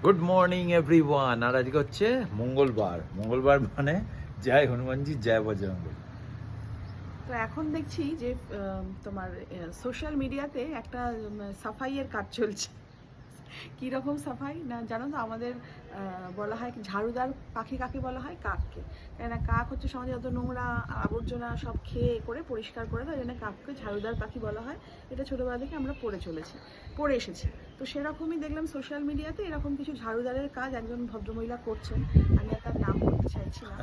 Good morning everyone. আর আজকে হচ্ছে মঙ্গলবার মানে জয় হনুমানজি জয় বজরঙ্গবলী। তো এখন দেখছি যে তোমার সোশ্যাল মিডিয়াতে একটা সাফাইয়ের কাজ চলছে। কি রকম সাফাই না জানো তো? আমাদের বলা হয় ঝাড়ুদার পাখি কাকে বলা হয়? কাককে। কেননা কাক হচ্ছে সমাজে যত নোংরা আবর্জনা সব খেয়ে করে পরিষ্কার করে দেয়, ওই জন্য কাককে ঝাড়ুদার পাখি বলা হয়। এটা ছোটোবেলা থেকে আমরা পড়ে এসেছি। তো সেরকমই দেখলাম সোশ্যাল মিডিয়াতে এরকম কিছু ঝাড়ুদারের কাজ একজন ভদ্রমহিলা করছেন। আমি আর তার নাম বলতে চাইছি না।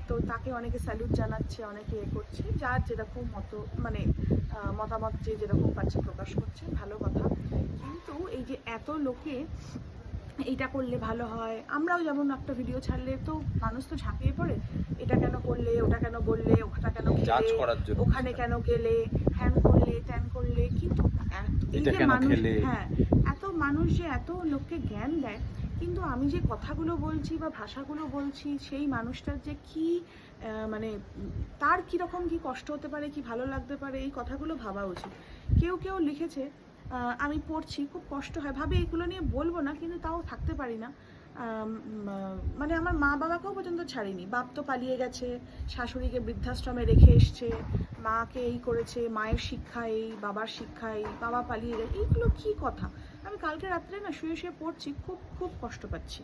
তো তাকে অনেকে স্যালুট জানাচ্ছে, অনেকে করছে, যার যেরকম মানে মতামত যে যেরকম পাচ্ছে প্রকাশ করছে, ভালো কথা। কিন্তু এই যে এত লোকে এইটা করলে ভালো হয়, আমরাও যেমন একটা ভিডিও ছাড়লে তো মানুষ তো ঝাঁপিয়ে পড়ে, এটা কেন করলে, ওটা কেন বললে, ওটা কেন জাজ খেলে, করার জন্য, ওখানে কেন গেলে, হ্যান করলে ত্যান করলে। কিন্তু এই যে মানুষ, হ্যাঁ, এত মানুষ যে এত লোককে জ্ঞান দেয়, কিন্তু আমি যে কথাগুলো বলছি বা ভাষাগুলো বলছি, সেই মানুষটার যে কি মানে তার কীরকম কি কষ্ট হতে পারে, কি ভালো লাগতে পারে, এই কথাগুলো ভাবা উচিত। কেউ কেউ লিখেছে, আমি পড়ছি, খুব কষ্ট হয়, ভাবে এগুলো নিয়ে বলবো না, কিন্তু তাও থাকতে পারি না। মানে আমার মা বাবাকেও পর্যন্ত ছাড়িনি, বাপ তো পালিয়ে গেছে, শাশুড়িকে বৃদ্ধাশ্রমে রেখে এসছে, মাকে এই করেছে, মায়ের শিক্ষা এই, বাবার শিক্ষা এই, বাবা পালিয়ে গেছে, এইগুলো কি কথা? আমি কালকে রাত্রে না শুয়ে শুয়ে পড়ছি, খুব খুব কষ্ট পাচ্ছি।